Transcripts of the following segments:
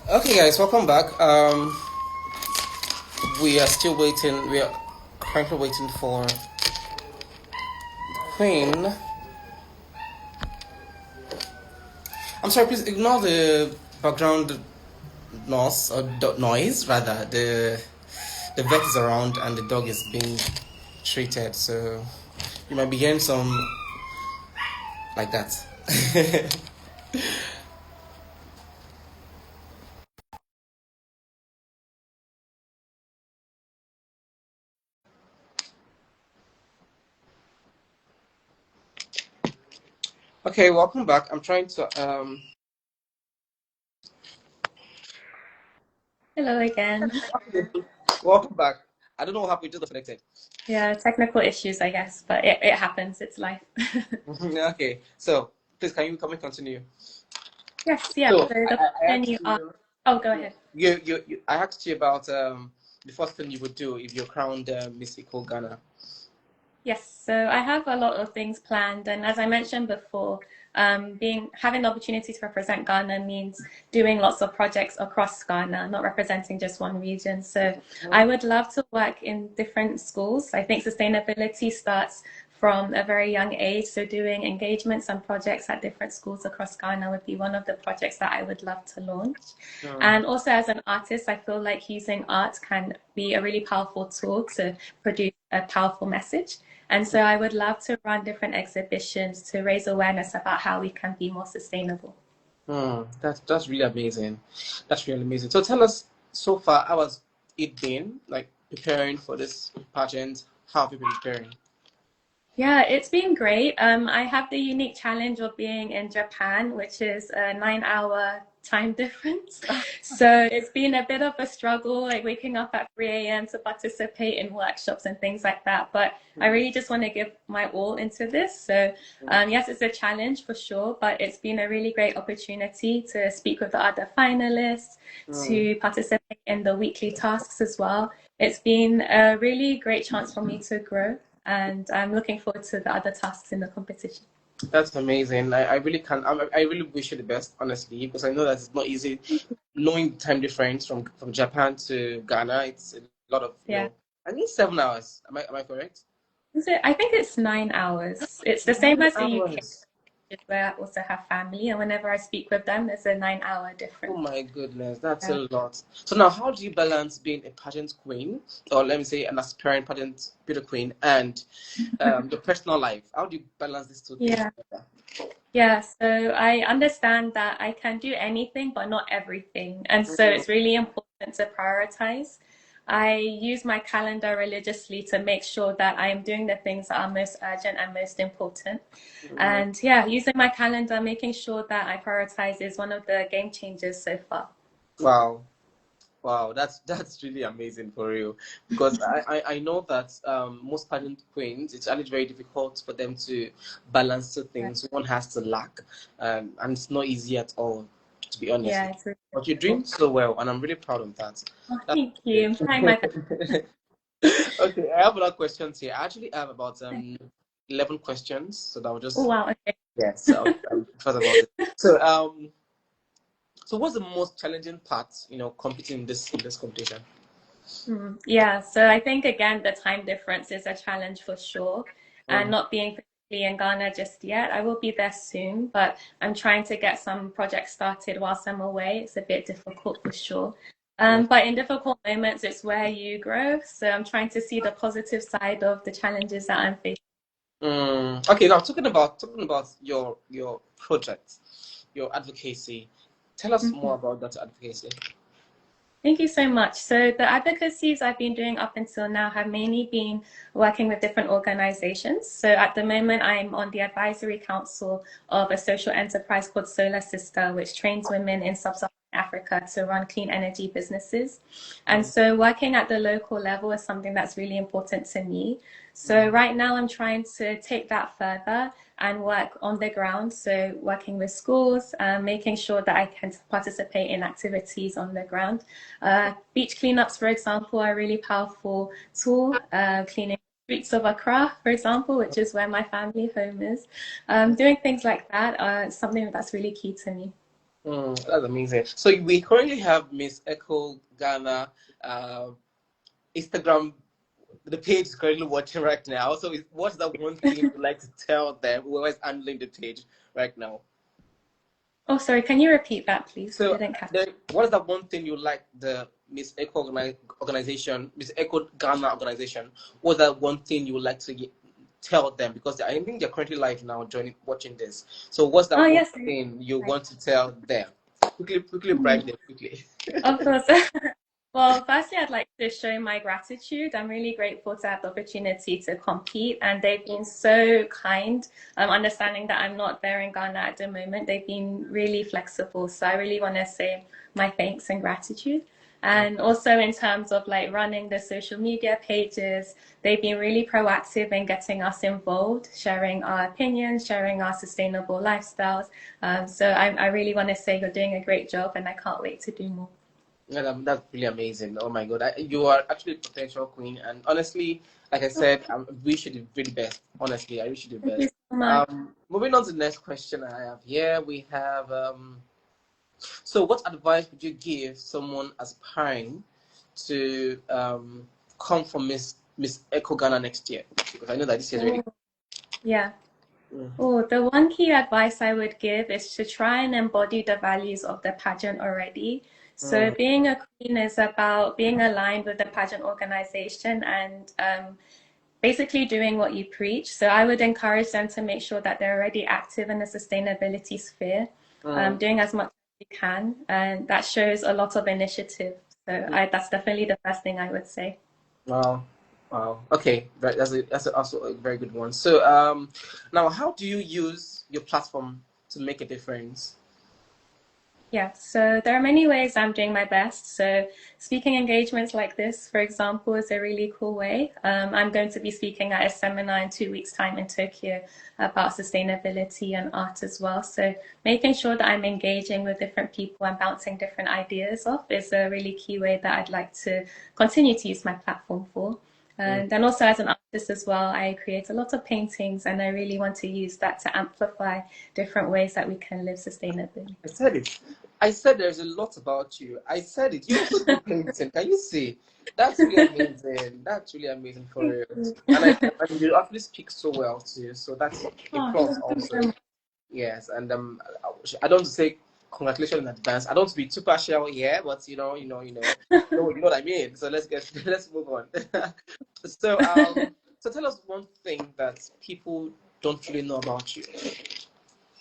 Okay, guys, welcome back. We are still waiting. We are currently waiting for Queen. I'm sorry. Please ignore the background noise or noise rather. The vet is around and the dog is being treated, so you might be hearing some like that. Okay, welcome back. I'm trying to Hello again. welcome back. I don't know what happened. Just got connected. Yeah, technical issues, I guess, but it happens. It's life. Okay, so please can we continue? Yes, yeah. So So the I question asked you asked, you, oh, go ahead. I asked you about the first thing you would do if you're crowned Miss Eco Ghana. Yes, so I have a lot of things planned, and as I mentioned before, being having the opportunity to represent Ghana means doing lots of projects across Ghana, not representing just one region. So I would love to work in different schools. I think sustainability starts from a very young age, so doing engagements and projects at different schools across Ghana would be one of the projects that I would love to launch. Mm. And also as an artist, I feel like using art can be a really powerful tool to produce a powerful message. And so I would love to run different exhibitions to raise awareness about how we can be more sustainable. That's really amazing. That's really amazing. So tell us, so far, how has it been like preparing for this pageant? How have you been preparing? Yeah, it's been great. I have the unique challenge of being in Japan, which is a 9 hour time difference. So it's been a bit of a struggle, like waking up at 3 a.m. to participate in workshops and things like that. But I really just want to give my all into this. So yes, it's a challenge for sure, but it's been a really great opportunity to speak with the other finalists, Mm. to participate in the weekly tasks as well. It's been a really great chance for me to grow and I'm looking forward to the other tasks in the competition. That's amazing. I really can. I really wish you the best, honestly, because I know that it's not easy knowing the time difference from Japan to Ghana. It's a lot of, Yeah. I think 7 hours. Am I correct? Is it? I think it's 9 hours. It's the same nine as the UK, hours. where I also have family, and whenever I speak with them, there's a 9 hour Oh difference. my goodness, that's Yeah. a lot. So now, how do you balance being a pageant queen, or let me say, an aspiring pageant beauty queen, and the personal life? How do you balance these two things Yeah. together? Yeah, so I understand that I can do anything, but not everything. And so Mm, it's really important to prioritize. I use my calendar religiously to make sure that I am doing the things that are most urgent and most important. mm. And yeah, using my calendar, making sure that I prioritize is one of the game changers so far. Wow. Wow, that's really amazing for real. Because I know that most pageant queens, it's actually very difficult for them to balance two Yeah, things. One has to lack, and it's not easy at all, to be honest. yeah, it's really But you're doing difficult. so well, and I'm really proud of that. Oh, That's thank you. good. I'm trying my best. Okay, I have other questions here. I actually have about 11 questions, so that will Oh, just wow. Okay. yes, I'll first about it. So what's the most challenging part, competing in this competition? Yeah, so I think again, the time difference is a challenge for sure. And Mm. not being physically in Ghana just yet. I will be there soon, but I'm trying to get some projects started whilst I'm away. It's a bit difficult for sure. Mm. But in difficult moments, it's where you grow. So I'm trying to see the positive side of the challenges that I'm facing. Okay, now talking about your project, your advocacy. Tell us more Mhm. about that advocacy. Thank you so much. So the advocacies I've been doing up until now have mainly been working with different organizations. So at the moment, I'm on the advisory council of a social enterprise called Solar Sister, which trains women in sub-Saharan Africa to run clean energy businesses. And Mm, so working at the local level is something that's really important to me. So mm, right now I'm trying to take that further and work on the ground. So working with schools, making sure that I can participate in activities on the ground. Beach cleanups, for example, are a really powerful tool. Cleaning streets of Accra, for example, which is where my family home is. Doing things like that are something that's really key to me. That's amazing. So we currently have Miss Eco Ghana Instagram. The page is currently watching right now. So what's that one thing you'd like to tell them, whoever's handling the page right now? Oh, sorry, can you repeat that, please? I So didn't catch. what is that one thing you like the Miss Eco organization, Miss Eco Ghana organization? What's that one thing you would like to tell them? Because I think they're currently live now, joining, watching this. So what's that Oh, one yes. thing you want to tell them? Quickly, bribe them quickly. Of course. Well, firstly, I'd like to show my gratitude. I'm really grateful to have the opportunity to compete, and they've been so kind, understanding that I'm not there in Ghana at the moment. They've been really flexible. So I really want to say my thanks and gratitude. And also in terms of like running the social media pages, they've been really proactive in getting us involved, sharing our opinions, sharing our sustainable lifestyles. So I really want to say you're doing a great job, and I can't wait to do more. Yeah, that's really amazing. Oh my God, you are actually a potential queen, and honestly, like I said, I wish you the very best. Honestly, I wish you the Thank you best. so much. Moving on to the next question I have here, we have so what advice would you give someone aspiring to come from Miss Eco Ghana next year? Because I know that this year is already. Oh, yeah. Mhm. Oh, the one key advice I would give is to try and embody the values of the pageant already. So Mm, being a queen is about being aligned with the pageant organization and basically doing what you preach. So I would encourage them to make sure that they're already active in the sustainability sphere, mm, doing as much as you can, and that shows a lot of initiative. So mm. that's definitely the first thing I would say. Wow. Wow. Okay, that's also a very good one. So now how do you use your platform to make a difference? Yeah, so there are many ways I'm doing my best. So speaking engagements like this, for example, is a really cool way. I'm going to be speaking at a seminar in 2 weeks' time in Tokyo about sustainability and art as well. So making sure that I'm engaging with different people and bouncing different ideas off is a really key way that I'd like to continue to use my platform for. Mm. And then also as an artist as well, I create a lot of paintings and I really want to use that to amplify different ways that we can live sustainably. I said it. I said there's a lot about you. I said it. You also do painting. Can you see? That's really amazing. That's really amazing for Thank real. you. And you actually speak so well too. So that's a Oh, plus thank you so also. much. Yes, and I don't want to say congratulations in advance. I don't want to be too partial here, but you know what I mean. So let's move on. So so tell us one thing that people don't really know about you.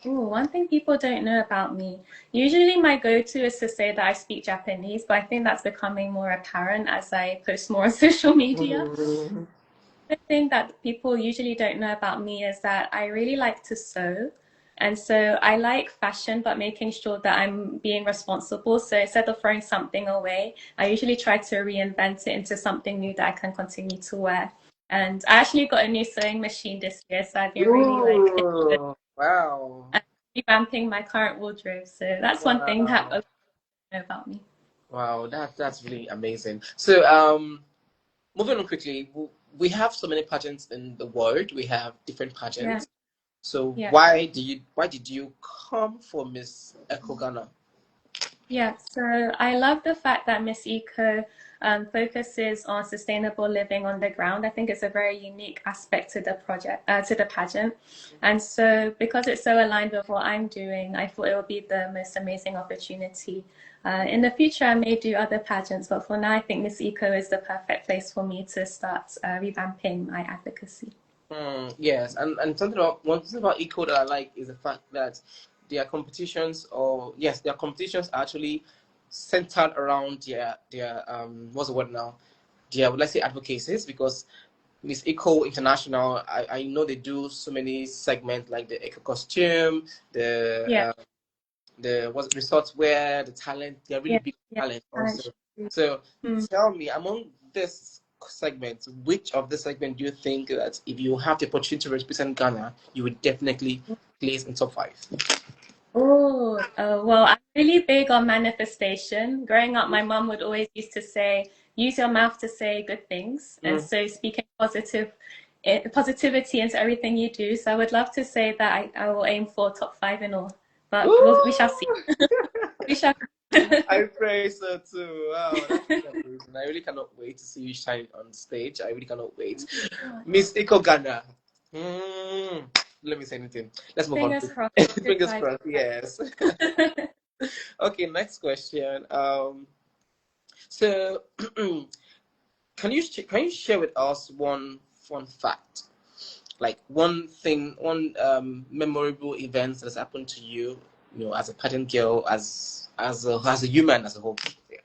Ooh, one thing people don't know about me. Usually my go-to is to say that I speak Japanese, but I think that's becoming more apparent as I post more on social media. Mm, The thing that people usually don't know about me is that I really like to sew. And so I like fashion, but making sure that I'm being responsible. So instead of throwing something away, I usually try to reinvent it into something new that I can continue to wear. And I actually got a new sewing machine this year, so I've been really like ooh, wow. revamping my current wardrobe. So that's one thing that Wow. I know about me. Wow, that's really amazing. So, moving on quickly, we have so many pageants in the world. We have different Yeah, pageants. So, yeah. why did you come for Miss Eco Ghana? Yeah, so I love the fact that Miss Eco focuses on sustainable living on the ground. I think it's a very unique aspect to the project, to the pageant. And so, because it's so aligned with what I'm doing, I thought it would be the most amazing opportunity. In the future, I may do other pageants, but for now, I think Miss Eco is the perfect place for me to start revamping my advocacy. Yes, and one thing about Eco that I like is the fact that their competitions, or yes, their competitions are actually centered around their what's the word now? Their, let's say, advocacies, because Miss Eco International, I know they do so many segments like the eco costume, Yeah, the what's resort wear, the talent. They're really yeah, big yeah. talent And also. So mm. tell me, among this segment, which of the segment do you think that if you have the opportunity to represent Ghana, you would definitely place in top five? Oh, well, I'm really big on manifestation. Growing up, my mum would always used to say, use your mouth to say good things. And Mm. so speaking positivity into everything you do. So I would love to say that I will aim for top five in all. but we shall see. Ooh! We shall. I pray so too. Wow, that's really amazing. I really cannot wait to see you shine on stage. I really cannot wait. Miss Eco Ghana. Hmm. Let me say anything. Let's move on. Fingers crossed. Good Fingers vibes. crossed. Yes. Okay. Next question. So, can you share with us one fun fact, like one thing, one memorable event that has happened to you, as a pageant girl, as a human as a whole? Yeah.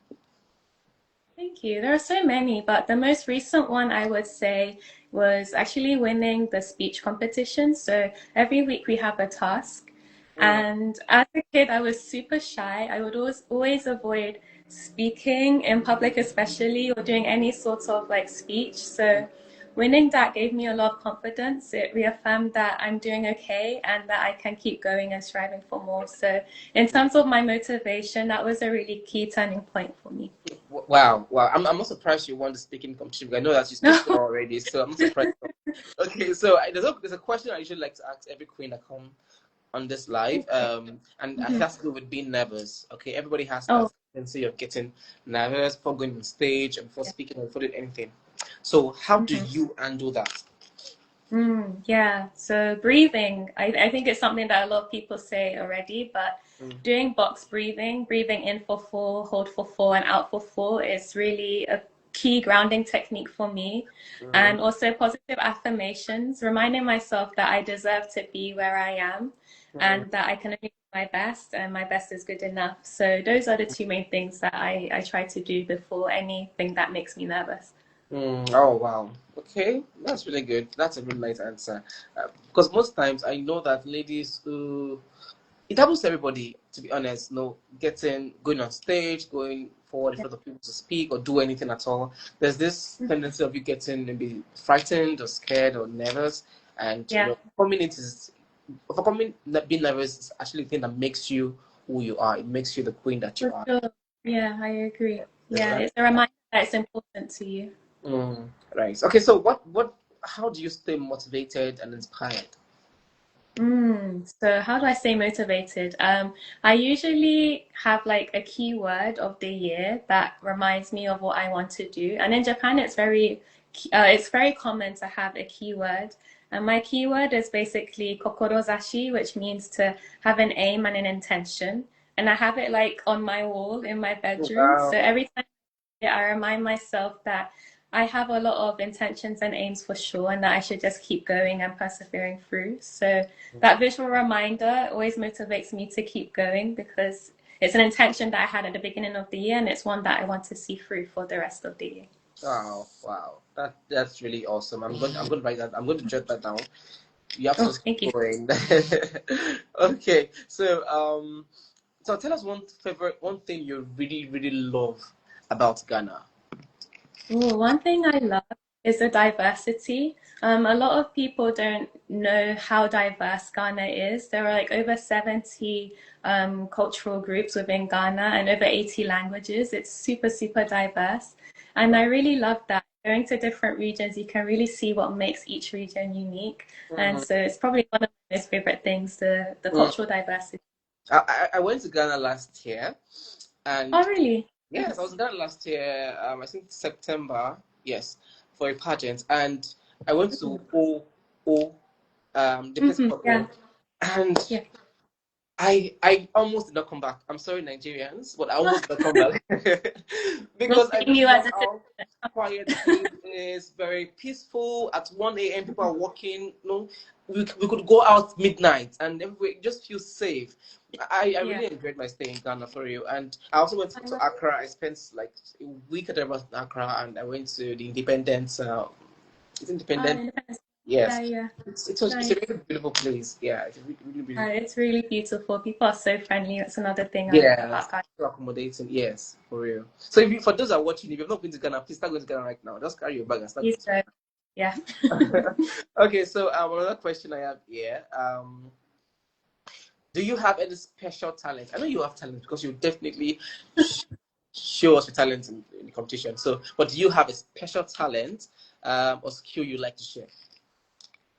Thank you. There are so many, but the most recent one I would say was actually winning the speech competition. So every week we have a task. Mm, And as a kid, I was super shy. I would always avoid speaking in public, especially, or doing any sort of like speech. So winning that gave me a lot of confidence. It reaffirmed that I'm doing okay and that I can keep going and striving for more. So in terms of my motivation, that was a really key turning point for me. wow, wow. I'm not surprised you won the speaking competition because I know that you speak well already, so I'm not surprised. Okay, so there's a question I usually like to ask every queen that come on this live, and it Mhm. has to do with being nervous. Okay, everybody has that Oh, tendency of getting nervous before going on stage and before speaking or before doing anything. So how do mhm. you handle that? Yeah. So breathing, I think it's something that a lot of people say already, but Mm, doing box breathing, breathing in for 4, hold for 4, and out for 4 is really a key grounding technique for me. mm, And also positive affirmations, reminding myself that I deserve to be where I am mm, and that I can only do my best and my best is good enough. So those are the two main things that I try to do before anything that makes me nervous. Oh wow. Okay, that's really good. That's a really nice answer. Because most times I know that ladies who it happens to everybody, to be honest. No, going on stage, going forward in Yeah. front of people to speak or do anything at all. There's this tendency of you getting maybe frightened or scared or nervous, and Yeah. overcoming being nervous is actually the thing that makes you who you are. It makes you the queen that you For are. sure. Yeah, I agree. Yeah, Yeah, right. it's a reminder that it's important to you. Right. Okay. So how do you stay motivated and inspired? So how do I stay motivated? I usually have like a keyword of the year that reminds me of what I want to do. And in Japan, it's very common to have a keyword. And my keyword is basically kokorozashi, which means to have an aim and an intention. And I have it like on my wall in my bedroom. So Wow. every time I remind myself that I have a lot of intentions and aims for sure, and that I should just keep going and persevering through. So that visual reminder always motivates me to keep going because it's an intention that I had at the beginning of the year, and it's one that I want to see through for the rest of the year. Wow. Wow. That's really awesome. I'm going to write that. I'm going to jot that down. You have to Oh, just thank you. keep going. Okay. So tell us one thing you really, really love about Ghana. Ooh, one thing I love is the diversity. A lot of people don't know how diverse Ghana is. There are like over 70 cultural groups within Ghana and over 80 languages. It's super, super diverse. And I really love that. Going to different regions, you can really see what makes each region unique. And Mm, so it's probably one of my most favorite things, the mm. cultural diversity. I went to Ghana last year, Oh, and really? yes, I was in Ghana last year. I think September. Yes, for a pageant, and I went to the place called Yeah, and yeah. I almost did not come back. I'm sorry, Nigerians, but I almost did not come back because I Missing just you as love a how quiet the place is. Very peaceful. At 1 a.m., people are walking. We could go out midnight, and everybody just feels safe. I yeah. really enjoyed my stay in Ghana for you, and I also went I to love Accra. I spent like a week at Accra, and I went to the Independence. It's Independence. Independence. Yeah, Yes, yeah. it's a Nice. really beautiful place. Yeah, it's a really really beautiful. It's really beautiful. People are so friendly. That's another thing I love Yes, about Ghana. so accommodating. Yes, for real. So, for those that are watching, if you've not been to Ghana, please start going to Ghana right now. Just carry your bag and start going So, yeah. to. Okay, so another question I have here. Do you have any special talent? I know you have talent because you definitely sh- show us your talent in the competition. So, but do you have a special talent or skill you like to share?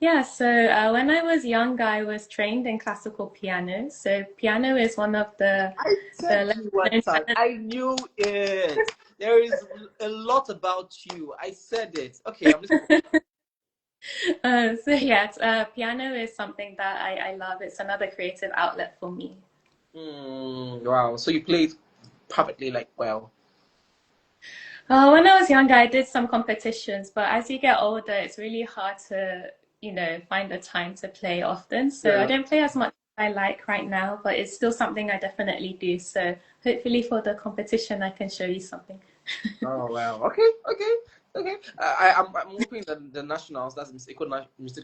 Yeah, so when I was young, I was trained in classical piano. So piano is one of I the said less you one known time. talents. I knew it. There is a lot about you. I said it. Okay, I'm listening. So yeah, piano is something that I love. It's another creative outlet for me. Wow. So you played perfectly, like, well. When I was younger, I did some competitions, but as you get older, it's really hard to, find the time to play often. So I Yeah. don't play as much as I like right now, but it's still something I definitely do. So hopefully for the competition, I can show you something. Oh wow. Okay. Okay. Okay. I'm hoping that the nationals, that's Miss Eco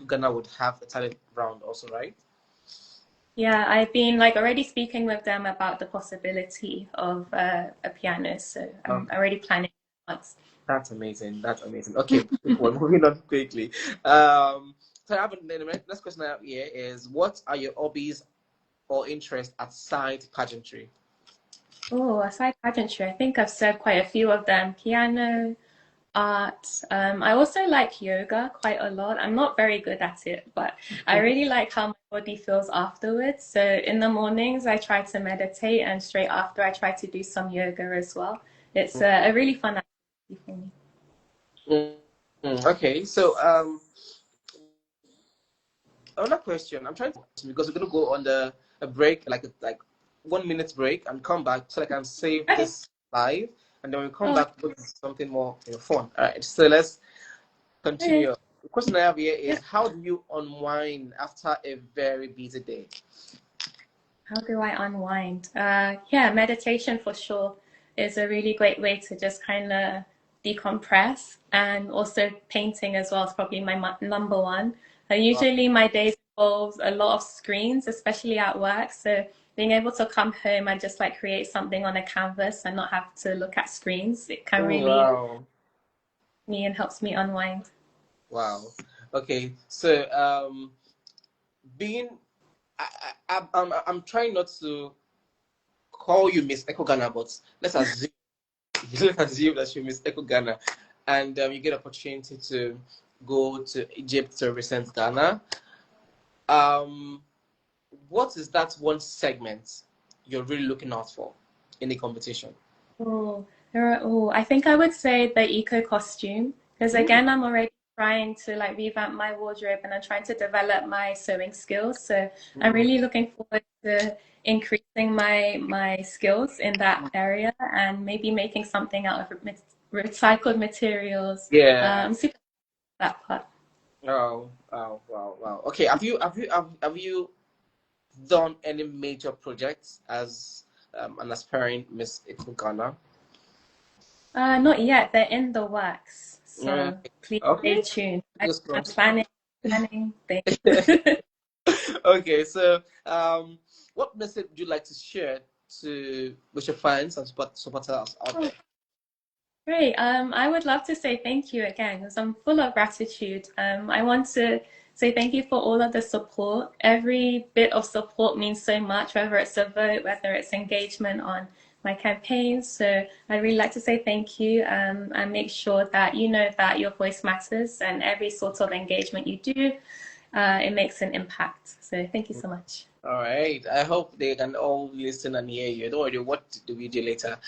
Ghana, would have a talent round also, right? Yeah, I've been like already speaking with them about the possibility of a piano, so I'm Okay. already planning once. That's amazing. That's amazing. Okay, we're moving on quickly. Um, so I have the next question I have here is, what are your hobbies or interests outside pageantry? Oh, aside pageantry, I think I've said quite a few of them. Piano, art. I also like yoga quite a lot. I'm not very good at it, but I really like how my body feels afterwards. So in the mornings, I try to meditate, and straight after, I try to do some yoga as well. It's a really fun activity for me. Okay, so another question. I'm trying to because we're gonna go on the a break, like 1 minute break, and come back so I can save Okay. this live, and then we come Oh, back with something more fun. All right, so let's okay. continue. The question I have here Yeah. is, how do you unwind after a very busy day? How do I unwind? Yeah, meditation for sure is a really great way to just kind of decompress, and also painting as well is probably my number one. Usually my days involves a lot of screens, especially at work. So being able to come home and just like create something on a canvas and not have to look at screens, it can really Wow. me and helps me unwind. Wow. Okay. So, being, I'm trying not to call you Miss Eco Ghana, but let's assume, let's assume that you Miss Eco Ghana, and you get opportunity to go to Egypt to represent Ghana. Um, what is that one segment you're really looking out for in the competition? Oh, I think I would say the eco costume because Mm, again, I'm already trying to like revamp my wardrobe and I'm trying to develop my sewing skills. So I'm mm. really looking forward to increasing my skills in that area and maybe making something out of recycled materials. Yeah. I'm super that part. Oh, wow, wow, wow. Okay, have you done any major projects as an aspiring Miss Eco Ghana? Not yet. They're in the works. Uh, So please stay okay, tuned. fingers I'm crossed. planning things. Okay, so what message would you like to share to with your fans and supporters out there? Great. I would love to say thank you again because I'm full of gratitude. I want to say thank you for all of the support. Every bit of support means so much, whether it's a vote, whether it's engagement on my campaigns. So I'd really like to say thank you, and make sure that you know that your voice matters and every sort of engagement you do, it makes an impact. So thank you so much. All right. I hope they can all listen and hear you. Don't worry, what do we do later?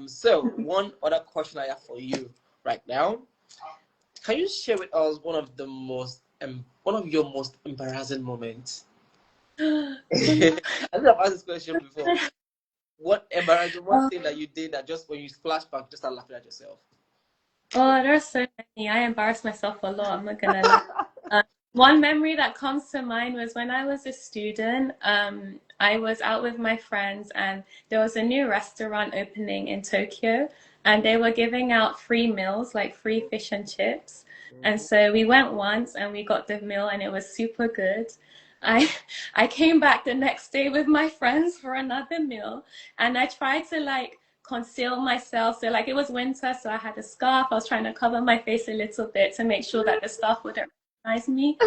So one other question I have for you right now. Can you share with us one of your most embarrassing moments? I think I've asked this question before. What embarrassing one Oh, thing that you did that just when you splash back, just start laughing at yourself? oh, there's so many. I embarrass myself a lot. I'm not gonna lie. One memory that comes to mind was when I was a student. I was out with my friends, and there was a new restaurant opening in Tokyo, and they were giving out free meals, like free fish and chips. And Mhm. so we went once, and we got the meal, and it was super good. I I came back the next day with my friends for another meal, and I tried to like conceal myself. So like it was winter, so I had a scarf. I was trying to cover my face a little bit to make sure that the staff wouldn't recognize me.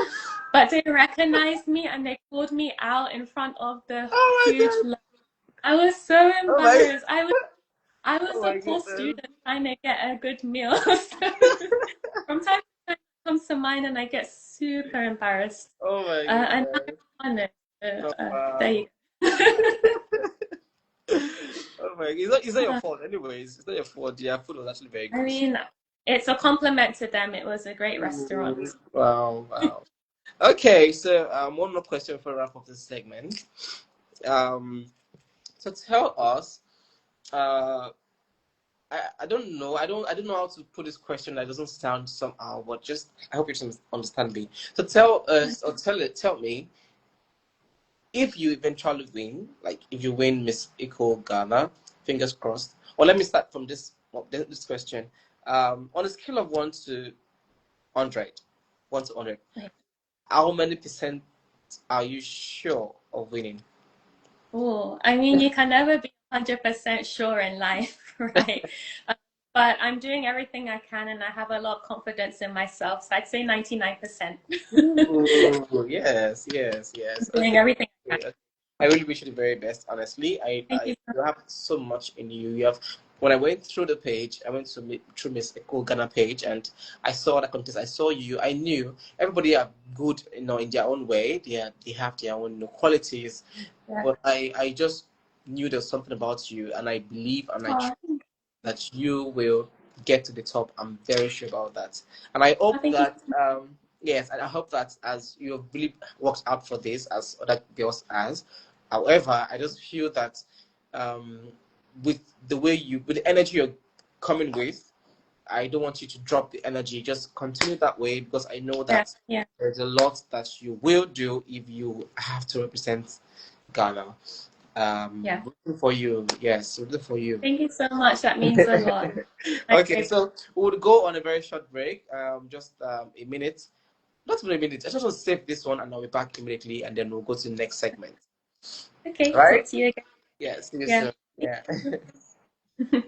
But they recognized me and they called me out in front of the Oh my huge. god! I was so Oh my! embarrassed. I was Oh a my poor goodness! student trying to get a good meal. So from time to time it comes to mind and I get super embarrassed. Oh my And god. I'm honored. Oh, There wow. you go. Oh my, it's not your fault anyways. It's not your fault. Their food was actually very I good. mean, it's a compliment to them. It was a great restaurant. Wow, wow. Okay, so one more question for wrap up this segment. Um, so tell us, uh, I don't know, I don't know how to put this question that doesn't sound somehow, but just I hope you can understand me. So tell us or tell me if you eventually win, like if you win Miss Eco Ghana, fingers crossed. Or let me start from this question. On a scale of 1 to 100, 1 to 100, how many percent are you sure of winning? Oh, I mean, you can never be 100% sure in life, right? Um, but I'm doing everything I can and I have a lot of confidence in myself. So I'd say 99%. Ooh, yes, yes, yes. Doing Okay. everything I can. Okay. I really wish you the very best, honestly. Thank you so You have so much in you. You have when I went through the page, I went through Miss Eco Ghana page and I saw the contest. I saw you. I knew everybody are good, in their own way. They have their own qualities. much. But I just knew there's something about you and I believe and I Yeah. trust that you will get to the top. I'm very sure about that. And I Oh, hope thank you. that, yes, and I hope that as you have really worked out for this, as other girls has. However, I just feel that um, with the way with the energy you're coming with, I don't want you to drop the energy. Just continue that way because I know Yeah, that yeah, there's a lot that you will do if you have to represent Ghana. yeah. Rooting for you. Yes, rooting for you. Thank you so much. That means a lot. I, Okay, so we would go on a very short break, just a minute, not even a minute. I just want to save this one, and I'll be back immediately, and then we'll go to the next segment. okay, All talk right? to you again. Yeah, see you Yeah. soon. Yeah.